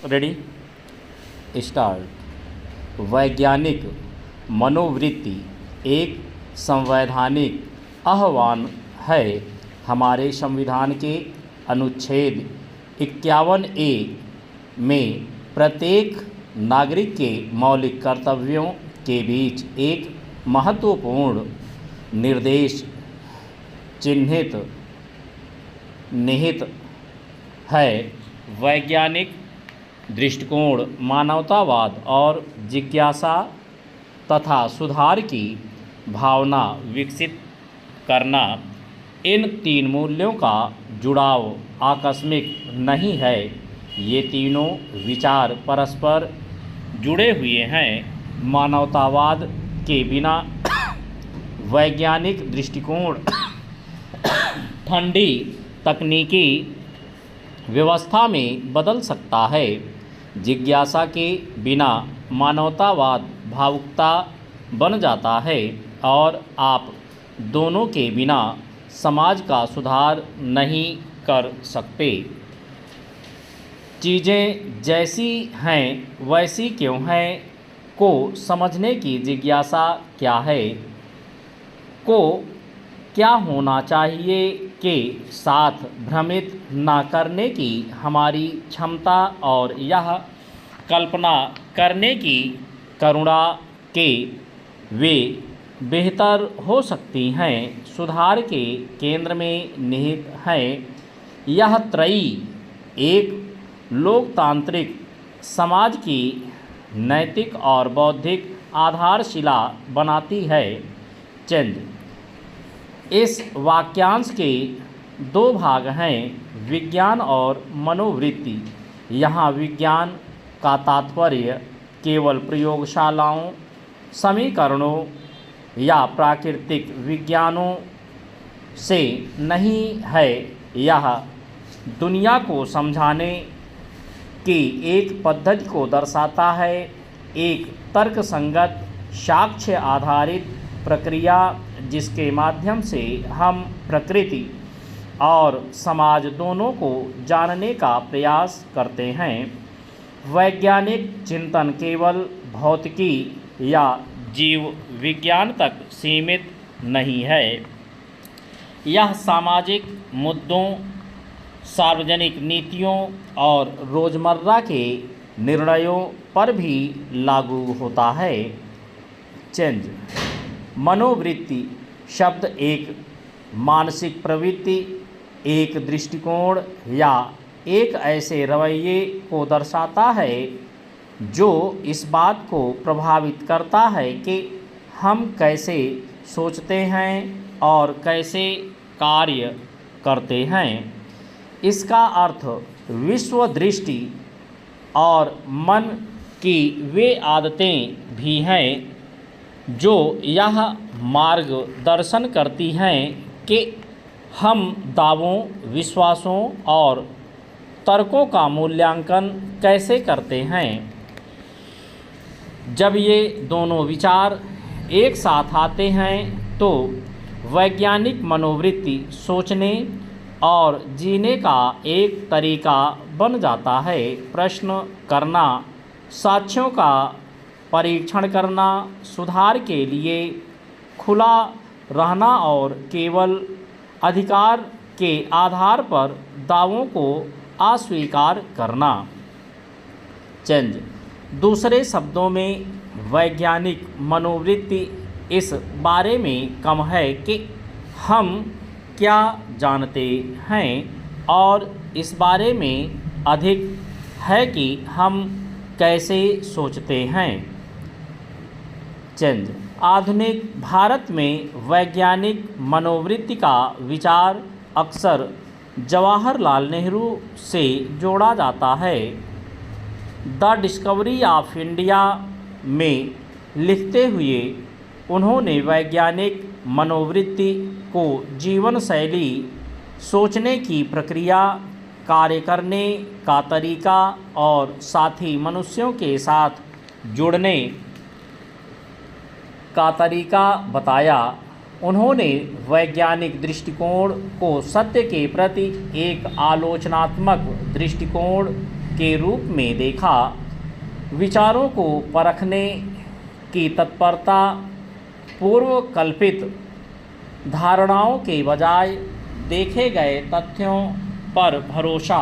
Ready start. वैज्ञानिक मनोवृत्ति एक संवैधानिक आह्वान है। हमारे संविधान के अनुच्छेद 51A में प्रत्येक नागरिक के मौलिक कर्तव्यों के बीच एक महत्वपूर्ण निर्देश निहित है। वैज्ञानिक दृष्टिकोण मानवतावाद और जिज्ञासा तथा सुधार की भावना विकसित करना। इन तीन मूल्यों का जुड़ाव आकस्मिक नहीं है। ये तीनों विचार परस्पर जुड़े हुए हैं। मानवतावाद के बिना वैज्ञानिक दृष्टिकोण ठंडी तकनीकी व्यवस्था में बदल सकता है। जिज्ञासा के बिना मानवतावाद भावुकता बन जाता है और आप दोनों के बिना समाज का सुधार नहीं कर सकते। चीज़ें जैसी हैं वैसी क्यों हैं को समझने की जिज्ञासा क्या है, को क्या होना चाहिए के साथ भ्रमित न करने की हमारी क्षमता और यह कल्पना करने की करुणा के वे बेहतर हो सकती हैं। सुधार के केंद्र में निहित है। यह त्रयी एक लोकतांत्रिक समाज की नैतिक और बौद्धिक आधारशिला बनाती है। चंद इस वाक्यांश के दो भाग हैं, विज्ञान और मनोवृत्ति। यहाँ विज्ञान का तात्पर्य केवल प्रयोगशालाओं, समीकरणों या प्राकृतिक विज्ञानों से नहीं है। यह दुनिया को समझाने की एक पद्धति को दर्शाता है, एक तर्कसंगत साक्ष्य आधारित प्रक्रिया जिसके माध्यम से हम प्रकृति और समाज दोनों को जानने का प्रयास करते हैं। वैज्ञानिक चिंतन केवल भौतिकी या जीव विज्ञान तक सीमित नहीं है। यह सामाजिक मुद्दों, सार्वजनिक नीतियों और रोज़मर्रा के निर्णयों पर भी लागू होता है। चेंज मनोवृत्ति शब्द एक मानसिक प्रवृत्ति, एक दृष्टिकोण या एक ऐसे रवैये को दर्शाता है जो इस बात को प्रभावित करता है कि हम कैसे सोचते हैं और कैसे कार्य करते हैं। इसका अर्थ विश्व दृष्टि और मन की वे आदतें भी हैं जो यह मार्गदर्शन करती हैं कि हम दावों, विश्वासों और तर्कों का मूल्यांकन कैसे करते हैं। जब ये दोनों विचार एक साथ आते हैं तो वैज्ञानिक मनोवृत्ति सोचने और जीने का एक तरीका बन जाता है। प्रश्न करना, साक्ष्यों का परीक्षण करना, सुधार के लिए खुला रहना और केवल अधिकार के आधार पर दावों को अस्वीकार करना। चेंज दूसरे शब्दों में वैज्ञानिक मनोवृत्ति इस बारे में कम है कि हम क्या जानते हैं और इस बारे में अधिक है कि हम कैसे सोचते हैं। चंद आधुनिक भारत में वैज्ञानिक मनोवृत्ति का विचार अक्सर जवाहरलाल नेहरू से जोड़ा जाता है। द डिस्कवरी ऑफ इंडिया में लिखते हुए उन्होंने वैज्ञानिक मनोवृत्ति को जीवन शैली, सोचने की प्रक्रिया, कार्य करने का तरीका और साथी मनुष्यों के साथ जुड़ने का तरीका बताया। उन्होंने वैज्ञानिक दृष्टिकोण को सत्य के प्रति एक आलोचनात्मक दृष्टिकोण के रूप में देखा। विचारों को परखने की तत्परता पूर्व कल्पित धारणाओं के बजाय देखे गए तथ्यों पर भरोसा